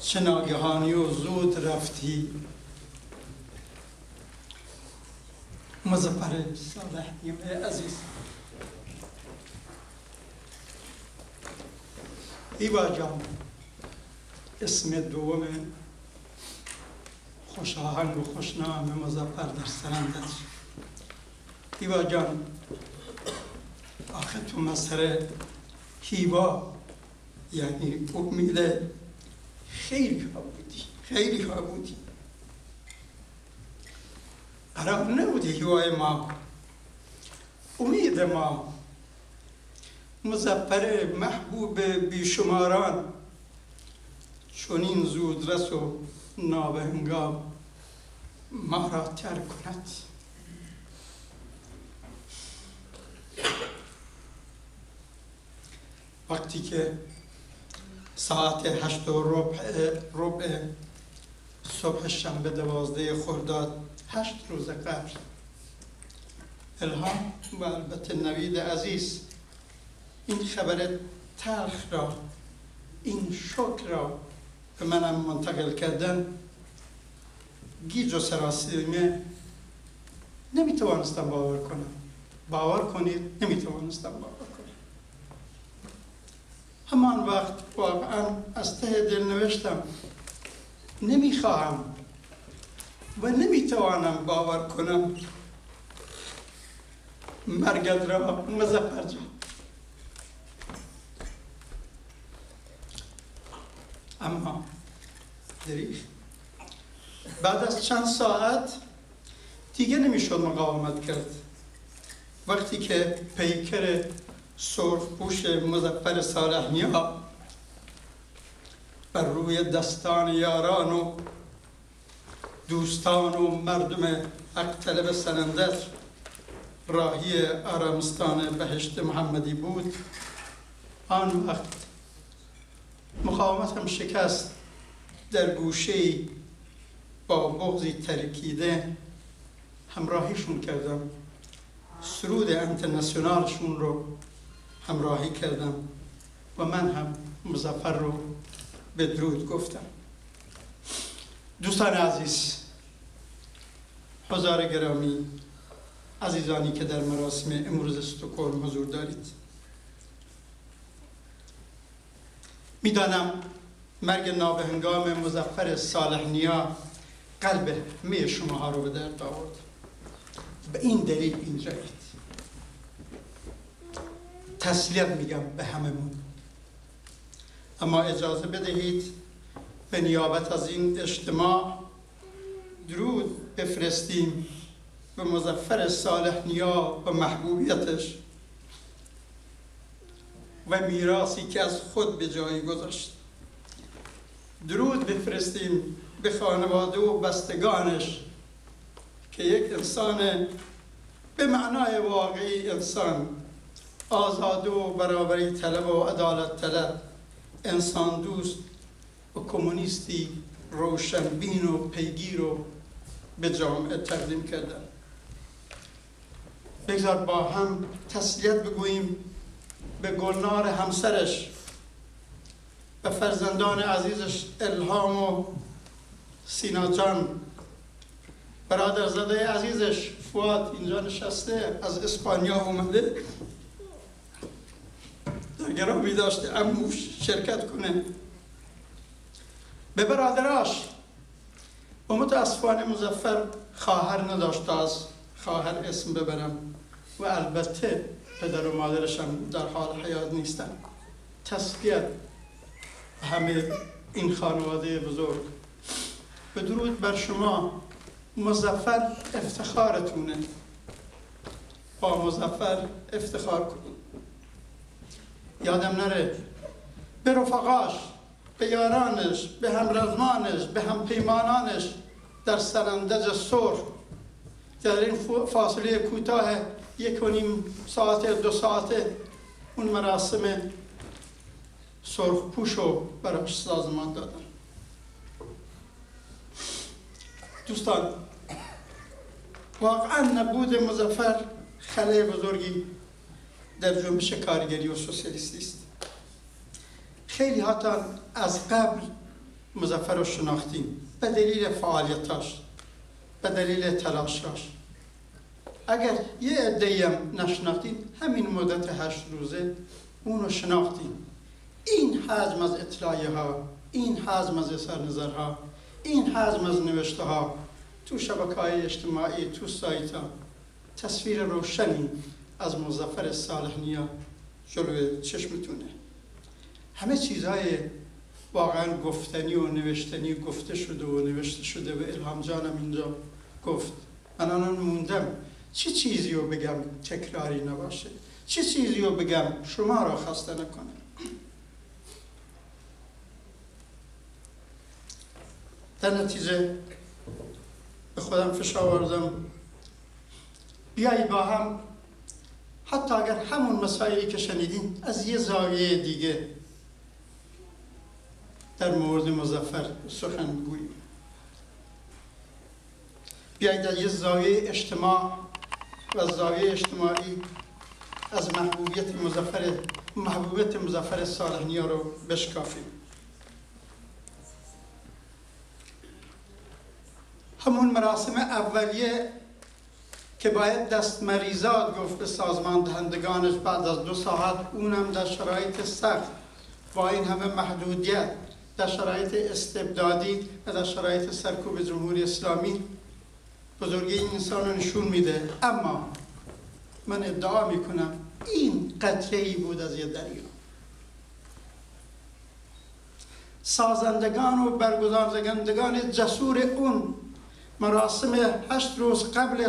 چه ناگهانی و زود رفتی مظفر صالحنیا عزیز. ایوا جان، اسم دوم خوش آهنگ و خوشنام مظفر در سرندت. ایوا جان، آخه تو مظهر هیوا یعنی امید خیلی ها بودی، خیلی ها بودی. قرار نبودی هیوای ما، امید ما، مظفر محبوب بیشماران چون این زودرس و نابهنگام ما را ترک کند. وقتی که ساعت 8:15 صبح شنبه 12 خرداد 8 روز قبل، الهام و البته نوید عزیز این خبر تلخ را، این شوک را به منم منتقل کردن، گیج و سراسیمه نمیتوانستم باور کنم. باور کنید نمیتوانستم باور کنم. همان وقت واقعا از ته دل نوشتم نمیخواهم و نمیتوانم باور کنم مرگت را مظفر جان. اما دریغ بعد از چند ساعت دیگه نمیشد مقاومت کرد. وقتی که پیکر سرخپوش مظفر صالحنیا بر روی دستان یاران و دوستان و مردم حق طلب سنندت راهی آرامستان بهشت محمدی بود، آن وقت مقاومتم شکست. در گوشه‌ای با بغضی ترکیده همراهیشون کردم، سرود انترناسیونالشون رو همراهی کردم و من هم مظفر رو بدرود گفتم. دوستان عزیز، حضار گرامی، عزیزانی که در مراسم امروز استکهلم حضور دارید، میدانم مرگ نابهنگام مظفر صالحنیا قلب همه شماها رو به درد آورد. به این دلیل اینجایید. تسلیت میگم به هممون، اما اجازه بدهید به نیابت از این اجتماع درود بفرستیم به مظفر صالحنیا و محبوبیتش و میراثی که از خود به جای گذاشت. درود بفرستیم به خانواده و بستگانش که یک انسان به معنای واقعی انسان، آزاده و برابری طلب و عدالت طلب، انسان دوست و کمونیستی روشنبین و پیگیر رو به جامعه تقدیم کردن. بگذار با هم تسلیت بگوییم به گلنار همسرش، به فرزندان عزیزش الهام و سینا جان، برادرزاده عزیزش فؤاد اینجا نشسته، از اسپانیا اومده، در گرامی داشته عموش شرکت کنه. به برادراش، و متاسفانه مظفر خواهر نداشت، از خواهر اسم ببرم، و البته پدر و مادرش هم در حال حیات نیستن. تسلیت همه این خانواده بزرگ. به درود بر شما. مظفر افتخارتونه، با مظفر افتخار کنید. یادم نره به رفقاش، به یارانش، به همرزمانش، به همپیمانانش در سرندج سرخ در این فاصله کوتاه 1.5 ساعت 2 ساعته اون مراسم سرخپوش رو براش سازمان دادن. دوستان، واقعا نبود مظفر خلأ بزرگی در جنبش کارگری و سوسیالیستی است. خیلی ها از قبل مظفر رو شناختیم به دلیل فعالیتاش، به دلیل تلاشاش. اگر یه عده‌ای هم نشناختیم، همین مدت 8 روزه اونو شناختیم. این حجم از اطلاعیه ها، این حجم از اظهار نظرها، این حجم از نوشته ها تو شبکه‌های اجتماعی، تو سایت ها، تصویر روشنی از مظفر صالح نیا جلوی چشمتونه. همه چیزهای واقعا گفتنی و نوشتنی گفته شده و نوشته شده و الهام جانم اینجا گفت. من الان موندم چه چیزی رو بگم تکراری نباشه، چه چیزی رو بگم شما را خسته نکنه. در نتیجه به خودم فشار آوردم بیایید با هم، حتی اگر همون مسائلی که شنیدین از یه زاویه دیگه در مورد مظفر سخن گوییم. بیایید در یه زاویه اجتماع و زاویه اجتماعی از محبوبیت مظفر صالح نیا رو بشکافیم. همون مراسم اولیه که باید دستمریزاد گفت به سازمان دهندگانش بعد از 2 ساعت، اونم در شرایط سخت با این همه محدودیت، در شرایط استبدادی و در شرایط سرکوب جمهوری اسلامی، بزرگی این انسان رو نشون میده. اما من ادعا میکنم این قطره‌ای بود از یه دریا. سازندگان و برگزارندگان جسور اون مراسم 8 روز قبل